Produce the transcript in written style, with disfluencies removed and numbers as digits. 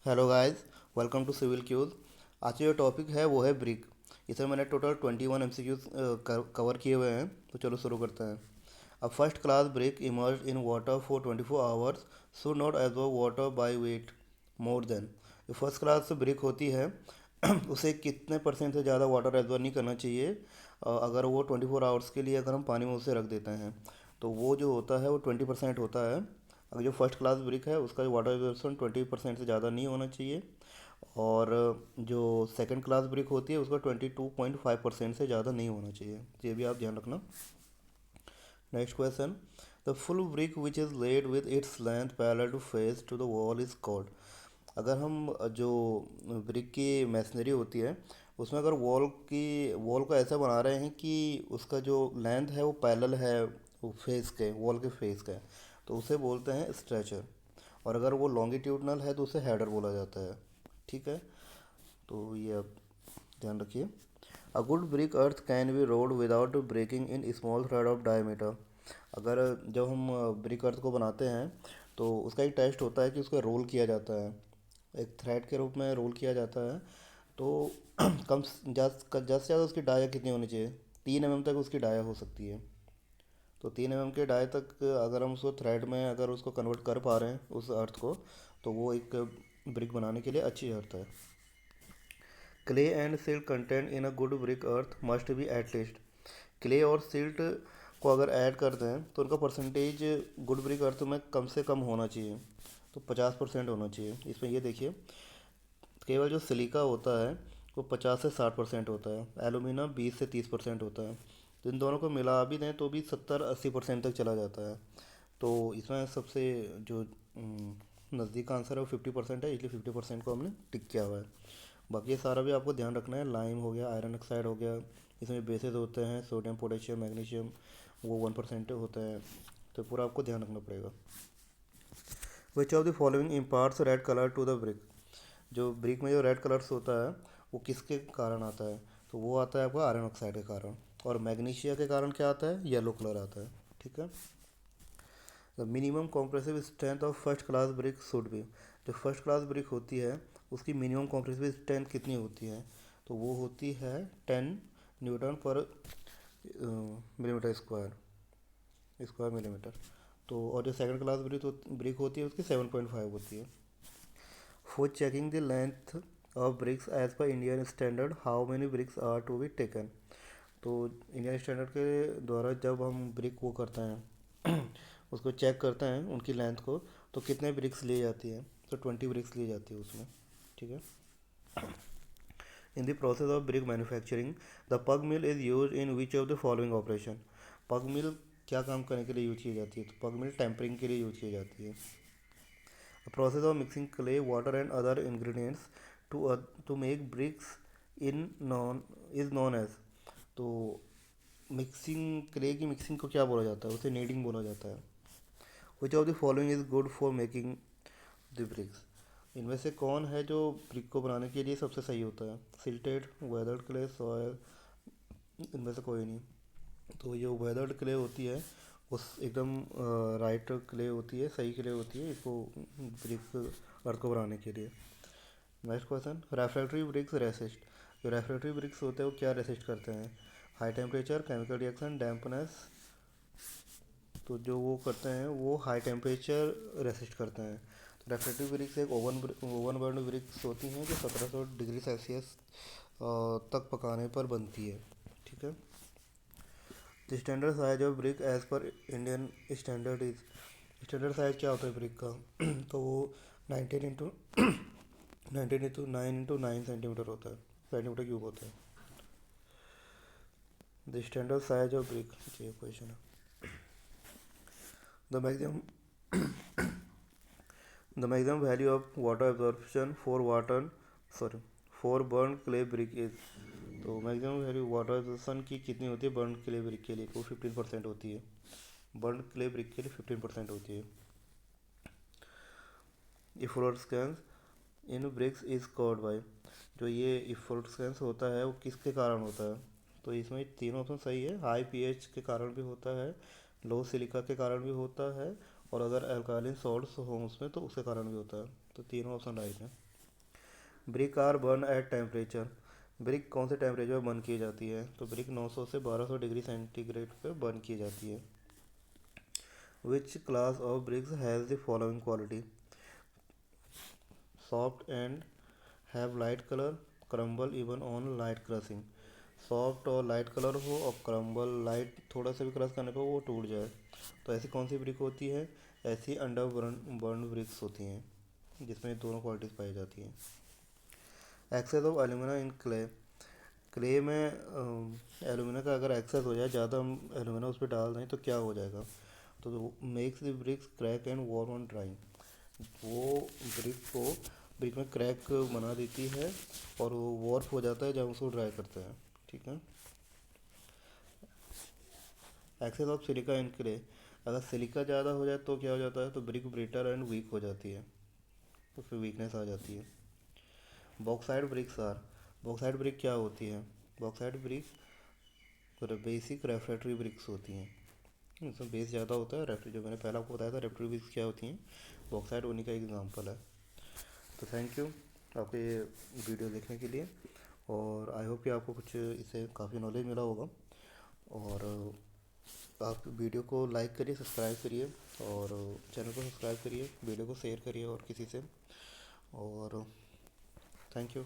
Hello guys, welcome to civil cues. आज जो topic है वो है ब्रिक। इसमें मैंने टोटल 21 एमसीक्यूज कवर किए हुए हैं। तो चलो शुरू करते हैं। अब first class brick emerge in water for 24 hours should not absorb water by weight more than. जो फर्स्ट क्लास ब्रिक होती है उसे कितने परसेंट से ज़्यादा वाटर एब्जॉर्ब नहीं करना चाहिए। अगर वो 24 आवर्स के लिए अगर हम पानी में उसे रख देते हैं तो वो जो होता है वो 20% होता है। अगर जो फर्स्ट क्लास ब्रिक है उसका वाटर एब्जॉर्प्शन 20% से ज़्यादा नहीं होना चाहिए। और जो सेकंड क्लास ब्रिक होती है उसका 22.5% से ज़्यादा नहीं होना चाहिए। ये भी आप ध्यान रखना। Next question. The full brick which is laid with its length parallel to face to the wall is called. अगर हम जो ब्रिक की मैसनरी होती है उसमें अगर वॉल को ऐसा बना रहे हैं कि उसका जो लेंथ है वो पैरेलल है वो फेस के वॉल के फेस का है, तो उसे बोलते हैं स्ट्रेचर। और अगर वो लॉन्गिट्यूडनल है तो उसे हेडर बोला जाता है। ठीक है, तो ये आप ध्यान रखिए। A good brick earth can be rolled without breaking in small thread of diameter. अगर जब हम ब्रिक अर्थ को बनाते हैं तो उसका एक टेस्ट होता है कि उसका रोल किया जाता है, एक थ्रेड के रूप में रोल किया जाता है। तो कम ज़्यादा से ज़्यादा उसकी डाया कितनी होनी चाहिए? 3 mm तक उसकी डाया हो सकती है। तो 3 mm के डाय तक अगर हम उसको थ्रेड में अगर उसको कन्वर्ट कर पा रहे हैं उस अर्थ को, तो वो एक ब्रिक बनाने के लिए अच्छी अर्थ है। Clay and silt content in a good brick earth must be at least. Clay और सिल्ट को अगर ऐड करते हैं तो उनका परसेंटेज गुड ब्रिक अर्थ में कम से कम होना चाहिए। तो 50% होना चाहिए। इसमें ये देखिए, केवल जो सिलिका होता है वो 50 से 60% होता है, एलुमिना 20 से 30% होता है। तो इन दोनों को मिला भी दें तो भी 70-80% तक चला जाता है। तो इसमें सबसे जो नज़दीक आंसर है वो 50% है, इसलिए 50% को हमने टिक किया हुआ है। बाकी ये सारा भी आपको ध्यान रखना है। लाइम हो गया, आयरन ऑक्साइड हो गया, इसमें बेसिस होते हैं सोडियम पोटेशियम मैग्नीशियम, वो 1% होता है। तो पूरा आपको ध्यान रखना पड़ेगा। Which of the following imparts red colour to the brick. जो ब्रिक में जो रेड कलर्स होता है वो किसके कारण आता है? तो वो आता है आपका आयरन ऑक्साइड के कारण। और मैग्नीशिया के कारण क्या आता है? येलो कलर आता है। ठीक है। The minimum compressive strength of first class brick should be. जो फर्स्ट क्लास ब्रिक होती है उसकी मिनिमम कॉम्प्रेसिव स्ट्रेंथ कितनी होती है? तो वो होती है 10 Newton पर मिलीमीटर स्क्वायर तो और जो सेकंड क्लास ब्रिक होती है उसकी 7.5 होती है। For checking the length of bricks as per Indian standard how many bricks are to be taken. तो इंडियन स्टैंडर्ड के द्वारा जब हम ब्रिक वो करते हैं उसको चेक करते हैं उनकी लेंथ को, तो कितने ब्रिक्स ली जाती है? तो 20 ब्रिक्स ली जाती है उसमें। ठीक है। In the process of brick manufacturing the pug mill is use in which of the following operation. Pug mill क्या काम करने के लिए यूज की जाती है? तो पग मिल टेम्परिंग के लिए यूज की जाती है। Process of mixing clay water and other ingredients to make bricks in known is known as. तो मिक्सिंग क्ले की मिक्सिंग को क्या बोला जाता है? उसे नीडिंग बोला जाता है। Which of the following is good for making the bricks. इनमें से कौन है जो ब्रिक को बनाने के लिए सबसे सही होता है? सिल्टेड, वेदर्ड क्ले, सॉयल, इनमें से कोई नहीं। तो ये वेदर्ड क्ले होती है उस एकदम राइट क्ले होती है, सही क्ले होती है इसको ब्रिक अर्थ को बनाने के लिए। Next question. Refractory bricks resist. जो रेफ्रेक्टरी ब्रिक्स होते हैं वो क्या रेसिस्ट करते हैं? High temperature, chemical reaction, dampness. तो जो वो करते हैं वो हाई टेम्परेचर रेसिस्ट करते हैं। तो रेफ्रेक्टिव ब्रिक्स एक ओवन बर्न ब्रिक्स होती हैं जो 1700 डिग्री सेल्सियस तक पकाने पर बनती है। ठीक है। The standard size of brick as per Indian standard is. Standard size क्या होता है ब्रिक का? तो वो 19 इंटू 9 होता है, सेंटीमीटर क्यूब होता है। The standard size of brick, ये क्वेश्चन है। The maximum the maximum value of water absorption for burn clay brick is. तो मैक्सिमम वैल्यू वाटर एब्जॉर्प्शन की कितनी होती है बर्न क्ले ब्रिक के लिए? वो 15% होती है। बर्न क्ले ब्रिक के लिए 15% होती है। इफ्लोरेस्केंस इन ब्रिक्स इज कॉल्ड बाय। जो ये इफ्लोरेस्केंस होता है वो किसके कारण होता है? तो इसमें तीनों ऑप्शन सही है। हाई पीएच के कारण भी होता है, लो सिलिका के कारण भी होता है, और अगर अल्कालिन सॉल्ट्स हों उसमें तो उसके कारण भी होता है। तो तीनों ऑप्शन राइट है। Brick are burnt at temperature. Brick कौन से टेम्परेचर पर बर्न की जाती है? तो ब्रिक 900 से 1200 डिग्री सेंटीग्रेड पर बर्न की जाती है। Which class of BRICS has the following quality? Soft and have light colour, crumble even on light crushing. Soft और लाइट कलर हो और क्रम्बल लाइट थोड़ा सा भी क्रश करने पर वो टूट जाए, तो ऐसी कौन सी ब्रिक होती है? ऐसी अंडर बर्न ब्रिक्स होती हैं जिसमें दोनों क्वालिटीज़ पाई जाती हैं। Excess of alumina in clay. Clay में एल्यूमिना का अगर एक्सेस हो जाए, ज़्यादा हम एल्यूमिना उस पर डाल दें तो क्या हो जाएगा? तो makes the bricks crack and warp on drying. वो ब्रिक में क्रैक बना देती है और वो वॉर्प हो जाता है जब उसको ड्राई करते हैं। ठीक है। Excess of silica in clay. अगर सिलिका ज़्यादा हो जाए तो क्या हो जाता है? तो ब्रिक ब्रिटर एंड वीक हो जाती है, तो फिर वीकनेस आ जाती है। Bauxite bricks are. Bauxite brick क्या होती है? Bauxite brick basic refractory bricks होती हैं। इसमें बेस ज़्यादा होता है। रेफ्री जो मैंने पहले आपको बताया था रेफ्रेक्टरी ब्रिक्स क्या होती हैं, बॉक्साइड उन्हीं का एक एग्जाम्पल है। तो थैंक यू आपके ये वीडियो देखने के लिए, और आई होप कि आपको कुछ इससे काफ़ी नॉलेज मिला होगा। और आप वीडियो को लाइक करिए, सब्सक्राइब करिए, और चैनल को सब्सक्राइब करिए, वीडियो को शेयर करिए और किसी से। और थैंक यू।